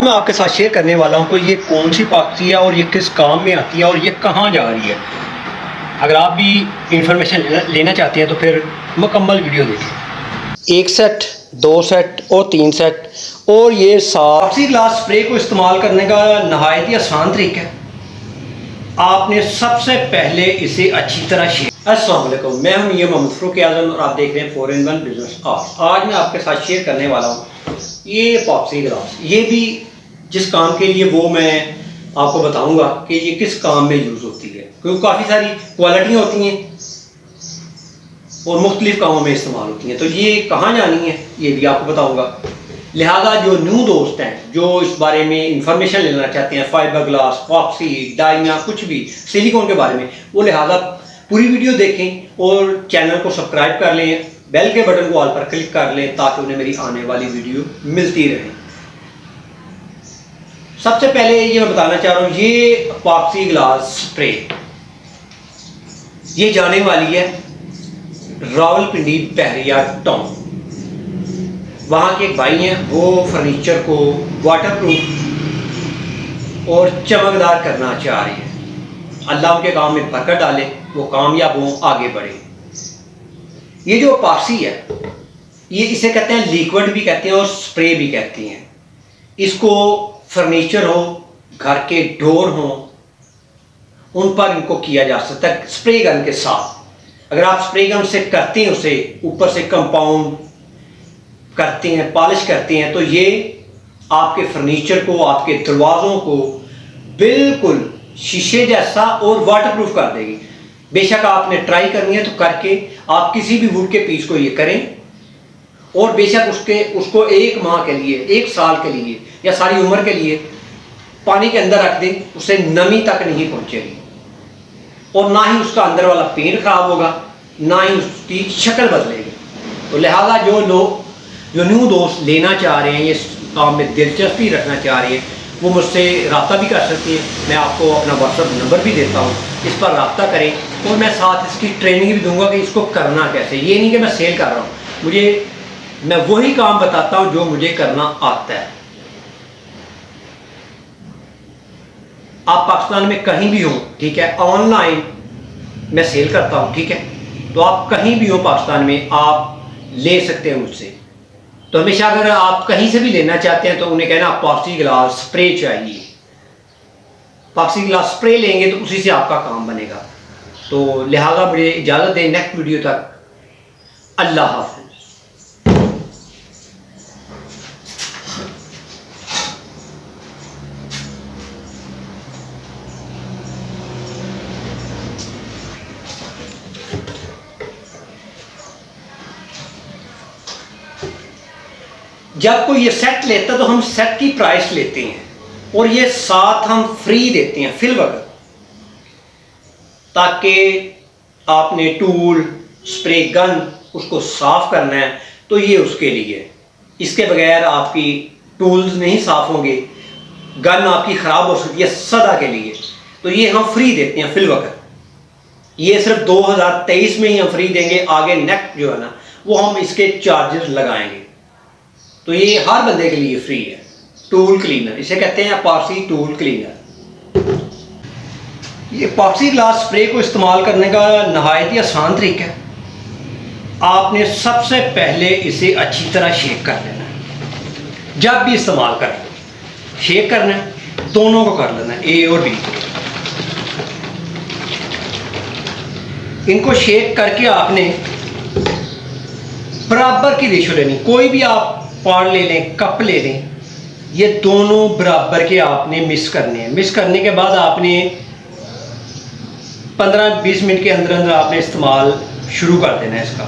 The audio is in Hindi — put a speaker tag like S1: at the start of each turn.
S1: मैं आपके साथ शेयर करने वाला हूँ कि ये कौन सी पॉक्सी है और ये किस काम में आती है और ये कहाँ जा रही है। अगर आप भी इंफॉर्मेशन लेना चाहते हैं तो फिर मुकम्मल वीडियो देखिए। 1 सेट, 2 सेट और 3 सेट। और ये पॉक्सी ग्लास स्प्रे को इस्तेमाल करने का नहायत ही आसान तरीका है। आपने सबसे पहले इसे अच्छी तरह अस्सलाम वालेकुम, मैं हूं ये मोहम्मद फ़ारूक आज़म और आप देख रहे हैं 4-in-1 बिजनेस आर्ट। आज मैं आपके साथ शेयर करने वाला हूं ये पॉक्सी ग्लास। ये भी जिस काम के लिए वो मैं आपको बताऊंगा कि ये किस काम में यूज़ होती है, क्योंकि काफ़ी सारी क्वालिटियाँ होती हैं और मुख्तलिफ कामों में इस्तेमाल होती हैं। तो ये कहाँ जानी है ये भी आपको बताऊँगा। लिहाजा जो न्यू दोस्त हैं जो इस बारे में इंफॉर्मेशन लेना चाहते हैं, फाइबर ग्लास, पॉक्सी, डाइना, कुछ भी सिलिकॉन के बारे में, वो लिहाजा पूरी वीडियो देखें और चैनल को सब्सक्राइब कर लें, बेल के बटन को ऑल पर क्लिक कर लें ताकि उन्हें मेरी आने वाली वीडियो मिलती रहे। सबसे पहले ये मैं बताना चाह रहा हूँ, ये पॉक्सी ग्लास स्प्रे ये जाने वाली है रावलपिंडी बहरिया टाउन। वहाँ के एक भाई हैं, वो फर्नीचर को वाटरप्रूफ और चमकदार करना चाह रहे हैं। अल्लाह उनके काम में बरकत डाले, वो कामयाब हों, आगे बढ़े। ये जो पॉक्सी है ये इसे कहते हैं लिक्विड भी कहते हैं और स्प्रे भी कहते हैं। इसको फर्नीचर हो, घर के डोर हो, उन पर इनको किया जा सकता है स्प्रे गन के साथ। अगर आप स्प्रे गन से करते हैं, उसे ऊपर से कंपाउंड करते हैं, पॉलिश करते हैं, तो ये आपके फर्नीचर को, आपके दरवाज़ों को बिल्कुल शीशे जैसा और वाटरप्रूफ कर देगी। बेशक आपने ट्राई करनी है तो करके आप किसी भी वुड के पीस को ये करें और बेशक उसको 1 माह के लिए, 1 साल के लिए या सारी उम्र के लिए पानी के अंदर रख दें, उससे नमी तक नहीं पहुंचेगी और ना ही उसका अंदर वाला पेंट खराब होगा, ना ही उसकी शक्ल बदलेगी। तो लिहाजा जो न्यू दोस्त लेना चाह रहे हैं, ये काम में दिलचस्पी रखना चाह रहे हैं, वो मुझसे रब्ता भी कर सकते हैं। मैं आपको अपना व्हाट्सएप नंबर भी देता हूँ, इस पर रब्ता करें और मैं साथ इसकी ट्रेनिंग भी दूंगा कि इसको करना कैसे। ये नहीं कि मैं सेल कर रहा हूँ, मैं वही काम बताता हूँ जो मुझे करना आता है। आप पाकिस्तान में कहीं भी हो, ठीक है, ऑनलाइन मैं सेल करता हूँ, ठीक है, तो आप कहीं भी हो पाकिस्तान में आप ले सकते हैं मुझसे। तो हमेशा अगर आप कहीं से भी लेना चाहते हैं तो उन्हें कहना पॉक्सी ग्लास स्प्रे चाहिए। पॉक्सी ग्लास स्प्रे लेंगे तो उसी से आपका काम बनेगा। तो लिहाजा मुझे इजाज़त दें, नेक्स्ट वीडियो तक अल्लाह हाफ़िज़। जब कोई ये सेट लेता तो हम सेट की प्राइस लेते हैं और ये साथ हम फ्री देते हैं फिल वक्त, ताकि आपने टूल, स्प्रे गन उसको साफ करना है तो ये उसके लिए। इसके बगैर आपकी टूल्स नहीं साफ होंगे, गन आपकी ख़राब हो सकती है सदा के लिए। तो ये हम फ्री देते हैं फिल वक्त। ये सिर्फ 2023 में ही हम फ्री देंगे, आगे नेक्स्ट जो है ना वो हम इसके चार्जेस लगाएंगे। तो ये हर बंदे के लिए फ्री है। टूल क्लीनर इसे कहते हैं, पॉक्सी टूल क्लीनर। ये पॉक्सी ग्लास स्प्रे को इस्तेमाल करने का नहायत ही आसान तरीका है। आपने सबसे पहले इसे अच्छी तरह शेक कर लेना है। जब भी इस्तेमाल करें शेक करना है, दोनों को कर लेना है, ए और बी। इनको शेक करके आपने बराबर की रेशो लेनी। कोई भी आप पॉट ले लें, कप ले लें, ये दोनों बराबर के आपने मिक्स करने हैं। मिक्स करने के बाद आपने 15-20 मिनट के अंदर अंदर आपने इस्तेमाल शुरू कर देना है इसका।